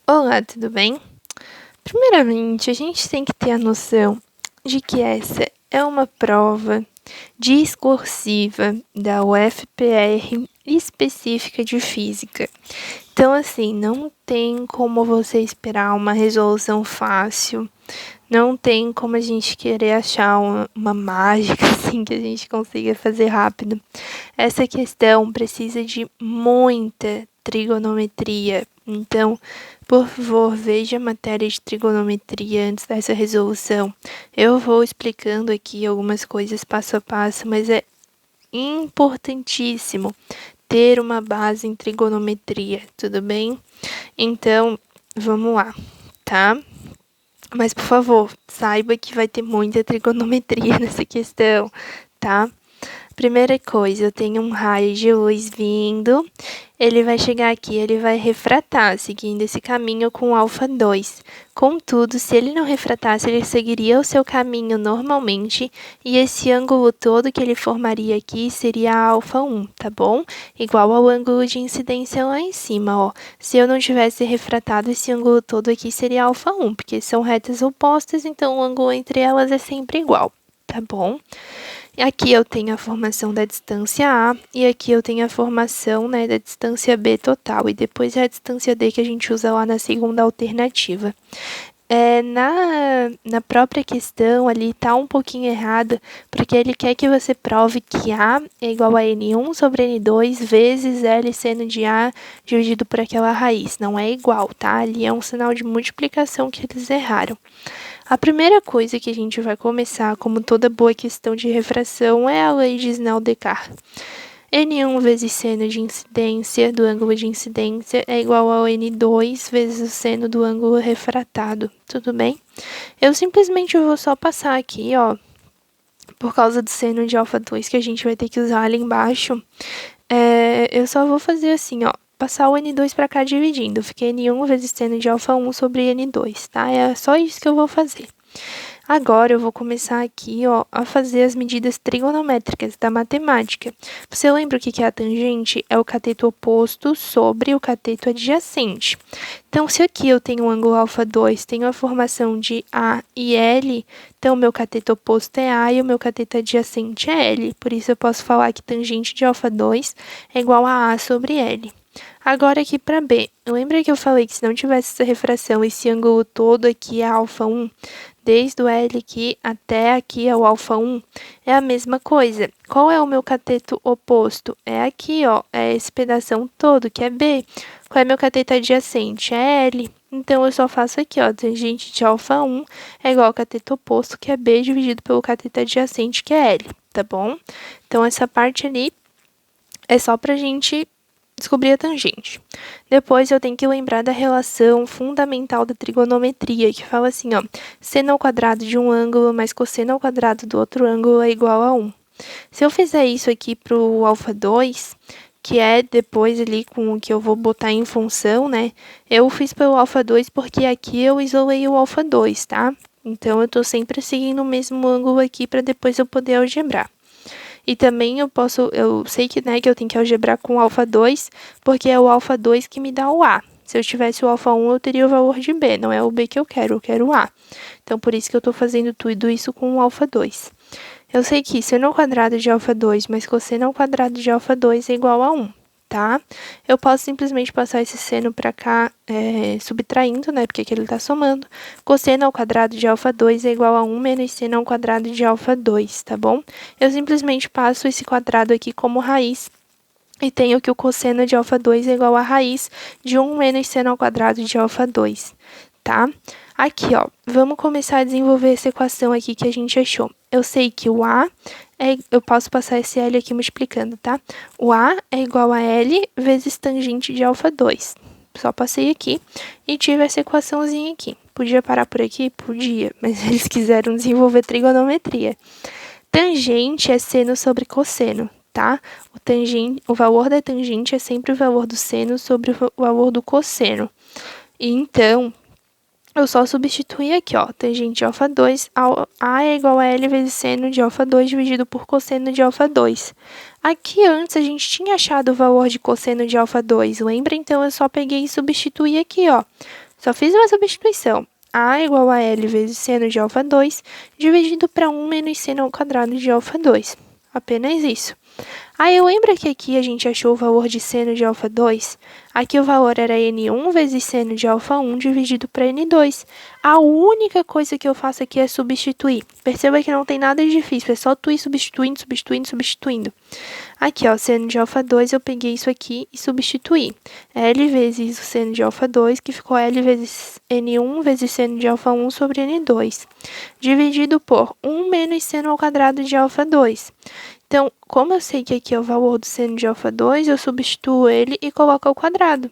Olá, tudo bem? Primeiramente, a gente tem que ter a noção de que essa é uma prova discursiva da UFPR específica de física. Então, assim, não tem como você esperar uma resolução fácil, não tem como a gente querer achar uma mágica, assim, que a gente consiga fazer rápido. Essa questão precisa de muita trigonometria. Então, por favor, veja a matéria de trigonometria antes dessa resolução. Eu vou explicando aqui algumas coisas passo a passo, mas é importantíssimo ter uma base em trigonometria, tudo bem? Então, vamos lá, tá? Mas, por favor, saiba que vai ter muita trigonometria nessa questão, tá? Primeira coisa, eu tenho um raio de luz vindo, ele vai chegar aqui, ele vai refratar, seguindo esse caminho com α2. Contudo, se ele não refratasse, ele seguiria o seu caminho normalmente, e esse ângulo todo que ele formaria aqui seria α1, tá bom? Igual ao ângulo de incidência lá em cima, ó. Se eu não tivesse refratado, esse ângulo todo aqui seria α1, porque são retas opostas, então o ângulo entre elas é sempre igual, tá bom? Aqui eu tenho a formação da distância A e aqui eu tenho a formação, né, da distância B total. E depois é a distância D que a gente usa lá na segunda alternativa. Na própria questão ali tá um pouquinho errado, porque ele quer que você prove que A é igual a N1 sobre N2 vezes L seno de A dividido por aquela raiz. Não é igual, tá? Ali é um sinal de multiplicação que eles erraram. A primeira coisa que a gente vai começar, como toda boa questão de refração, é a lei de Snell-Descartes. N1 vezes seno de incidência do ângulo de incidência é igual ao N2 vezes o seno do ângulo refratado, tudo bem? Eu simplesmente vou só passar aqui, ó, por causa do seno de α2 que a gente vai ter que usar ali embaixo. Eu só vou fazer assim, ó, passar o N2 para cá dividindo. Fica N1 vezes seno de α1 sobre N2, tá? É só isso que eu vou fazer. Agora eu vou começar aqui, ó, a fazer as medidas trigonométricas da matemática. Você lembra o que é a tangente? É o cateto oposto sobre o cateto adjacente. Então, se aqui eu tenho um ângulo α2, tenho a formação de A e L, então o meu cateto oposto é A e o meu cateto adjacente é L. Por isso eu posso falar que tangente de α2 é igual a A sobre L. Agora aqui para B, lembra que eu falei que se não tivesse essa refração, esse ângulo todo aqui é α1, desde o L aqui até aqui é o α1, é a mesma coisa. Qual é o meu cateto oposto? É aqui, ó, é esse pedação todo, que é B. Qual é meu cateto adjacente? É L. Então, eu só faço aqui, ó, tangente de α1 é igual ao cateto oposto, que é B, dividido pelo cateto adjacente, que é L, tá bom? Então, essa parte ali é só pra gente descobrir a tangente. Depois eu tenho que lembrar da relação fundamental da trigonometria, que fala assim, ó, seno ao quadrado de um ângulo mais cosseno ao quadrado do outro ângulo é igual a 1. Se eu fizer isso aqui para o α2, que é depois ali com o que eu vou botar em função, né, eu fiz pelo α2 porque aqui eu isolei o α2, tá? Então, eu estou sempre seguindo o mesmo ângulo aqui para depois eu poder algebrar. E também eu sei que, né, que eu tenho que algebrar com o α2, porque é o α2 que me dá o A. Se eu tivesse o α1, eu teria o valor de B, não é o B que eu quero o A. Então, por isso que eu estou fazendo tudo isso com o α2. Eu sei que seno ao quadrado de α2 mais cosseno ao quadrado de α2 é igual a 1, tá? Eu posso simplesmente passar esse seno para cá, subtraindo, né, porque aqui ele está somando. Cosseno ao quadrado de α2 é igual a 1 menos seno ao quadrado de α2, tá bom? Eu simplesmente passo esse quadrado aqui como raiz e tenho que o cosseno de α2 é igual a raiz de 1 menos seno ao quadrado de α2, tá? Aqui, ó, vamos começar a desenvolver essa equação aqui que a gente achou. Eu sei que o A eu posso passar esse L aqui multiplicando, tá? O A é igual a L vezes tangente de α2. Só passei aqui e tive essa equaçãozinha aqui. Podia parar por aqui? Podia, mas eles quiseram desenvolver trigonometria. Tangente é seno sobre cosseno, tá? O valor da tangente é sempre o valor do seno sobre o valor do cosseno. E então, eu só substituir aqui, ó, tangente de α2, A é igual a L vezes seno de α2 dividido por cosseno de α2. Aqui antes a gente tinha achado o valor de cosseno de α2, lembra? Então, eu só peguei e substituí aqui, ó. Só fiz uma substituição. A igual a L vezes seno de alfa 2, dividido para 1 menos seno ao quadrado de alfa 2. Apenas isso. Aí, lembra que aqui a gente achou o valor de seno de alfa 2? Aqui o valor era N1 vezes seno de alfa 1 dividido para N2. A única coisa que eu faço aqui é substituir. Perceba que não tem nada de difícil, é só tu ir substituindo, substituindo, substituindo. Aqui, ó, seno de alfa 2, eu peguei isso aqui e substituí. L vezes o seno de alfa 2, que ficou L vezes N1 vezes seno de alfa 1 sobre N2. Dividido por 1 menos seno ao quadrado de alfa 2. Então, como eu sei que aqui é o valor do seno de alfa 2, eu substituo ele e coloco ao quadrado.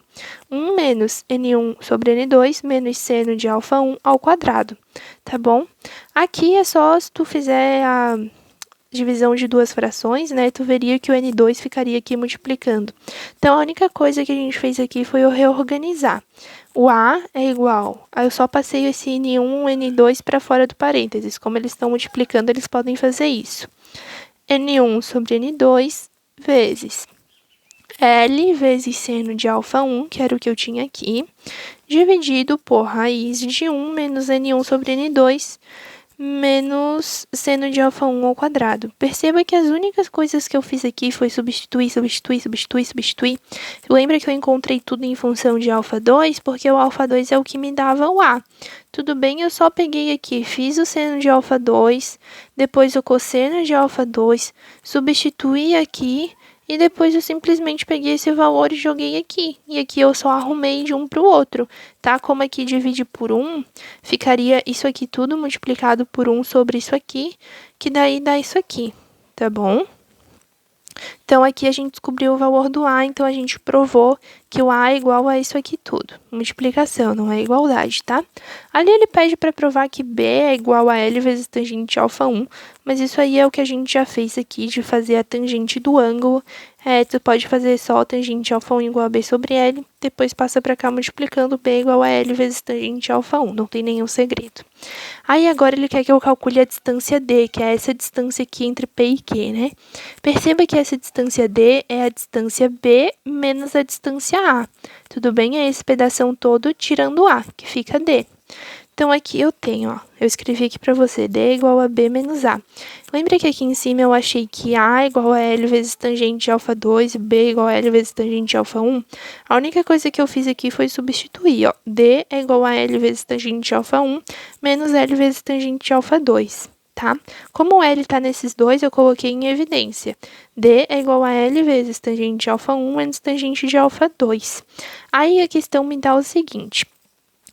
1 menos N1 sobre N2 menos seno de alfa 1 ao quadrado, tá bom? Aqui é só se tu fizer a divisão de duas frações, né, tu veria que o N2 ficaria aqui multiplicando. Então, a única coisa que a gente fez aqui foi eu reorganizar. O A é igual, aí eu só passei esse N1, N2 para fora do parênteses. Como eles estão multiplicando, eles podem fazer isso. N1 sobre N2 vezes L vezes seno de alfa 1, que era o que eu tinha aqui, dividido por raiz de 1 menos N1 sobre N2, menos seno de alfa 1 ao quadrado. Perceba que as únicas coisas que eu fiz aqui foi substituir, substituir, substituir, substituir. Lembra que eu encontrei tudo em função de alfa 2, porque o alfa 2 é o que me dava o A. Tudo bem, eu só peguei aqui, fiz o seno de alfa 2, depois o cosseno de alfa 2, substituí aqui, e depois eu simplesmente peguei esse valor e joguei aqui. E aqui eu só arrumei de um para o outro, tá? Como aqui divide por 1, ficaria isso aqui tudo multiplicado por 1 sobre isso aqui, que daí dá isso aqui, tá bom? Então, aqui a gente descobriu o valor do A, então a gente provou que o A é igual a isso aqui tudo. Multiplicação, não é igualdade, tá? Ali ele pede para provar que B é igual a L vezes tangente de alfa 1, mas isso aí é o que a gente já fez aqui, de fazer a tangente do ângulo. Tu pode fazer só a tangente de alfa 1 igual a B sobre L, depois passa para cá multiplicando B igual a L vezes tangente de alfa 1, não tem nenhum segredo. Aí agora ele quer que eu calcule a distância D, que é essa distância aqui entre P e Q, né? Perceba que essa distância D é a distância B menos a distância A. Tudo bem? É esse pedação todo tirando A, que fica D. Então, aqui eu tenho, ó, eu escrevi aqui para você, D é igual a B menos A. Lembra que aqui em cima eu achei que A é igual a L vezes tangente de alfa 2 e B é igual a L vezes tangente de alfa 1? A única coisa que eu fiz aqui foi substituir, ó. D é igual a L vezes tangente de alfa 1 menos L vezes tangente de alfa 2, tá? Como o L está nesses dois, eu coloquei em evidência. D é igual a L vezes tangente de alfa 1 menos tangente de alfa 2. Aí a questão me dá o seguinte: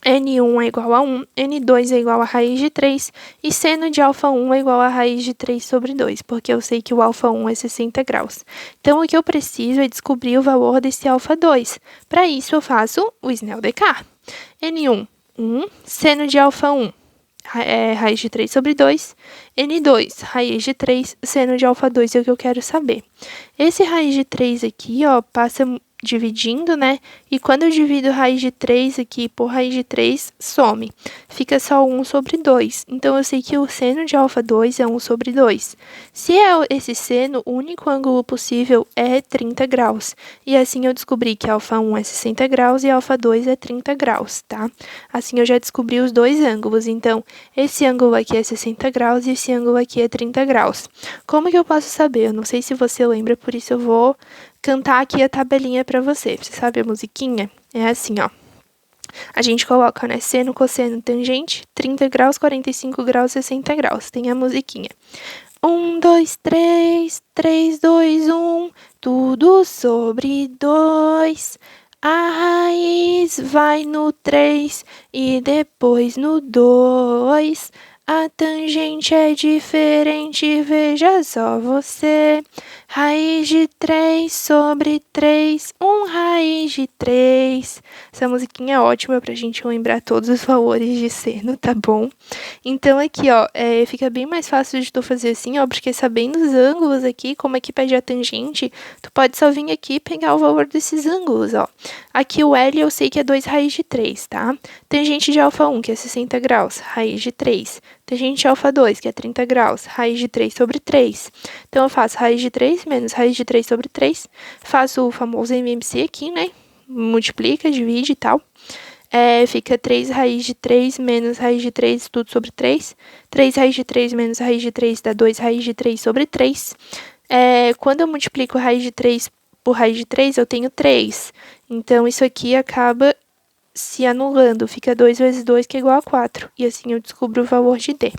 N1 é igual a 1, N2 é igual a raiz de 3 e seno de alfa 1 é igual a raiz de 3 sobre 2, porque eu sei que o alfa 1 é 60 graus. Então, o que eu preciso é descobrir o valor desse alfa 2. Para isso, eu faço o Snell-Descartes. N1, 1, seno de alfa 1 é raiz de 3 sobre 2, N2, raiz de 3, seno de alfa 2 é o que eu quero saber. Esse raiz de 3 aqui, ó, passa dividindo, né? E quando eu divido raiz de 3 aqui por raiz de 3, some. Fica só 1 sobre 2. Então, eu sei que o seno de alfa 2 é 1 sobre 2. Se é esse seno, o único ângulo possível é 30 graus. E assim eu descobri que alfa 1 é 60 graus e alfa 2 é 30 graus, tá? Assim eu já descobri os dois ângulos. Então, esse ângulo aqui é 60 graus e esse ângulo aqui é 30 graus. Como que eu posso saber? Eu não sei se você lembra, por isso eu vou cantar aqui a tabelinha para você. Você sabe a musiquinha? É assim, ó. A gente coloca, né, seno, cosseno, tangente, 30 graus, 45 graus, 60 graus. Tem a musiquinha. 1, 2, 3, 3, 2, 1, tudo sobre 2. A raiz vai no 3 e depois no 2. A tangente é diferente, veja só você. Raiz de 3 sobre 3, 1 raiz de 3. Essa musiquinha é ótima pra gente lembrar todos os valores de seno, tá bom? Então, aqui, ó, fica bem mais fácil de tu fazer assim, ó, porque sabendo os ângulos aqui, como aqui pede a tangente, tu pode só vir aqui e pegar o valor desses ângulos, ó. Aqui o L eu sei que é 2 raiz de 3, tá? Tangente de alfa 1, que é 60 graus, raiz de 3. Tangente de alfa 2, que é 30 graus, raiz de 3 sobre 3. Então, eu faço raiz de 3 menos raiz de 3 sobre 3. Faço o famoso MMC aqui, né? Multiplica, divide e tal. fica 3 raiz de 3 menos raiz de 3, tudo sobre 3. 3 raiz de 3 menos raiz de 3 dá 2 raiz de 3 sobre 3. Quando eu multiplico raiz de 3 por raiz de 3, eu tenho 3. Então, isso aqui acaba se anulando. Fica 2 vezes 2, que é igual a 4. E assim eu descubro o valor de D.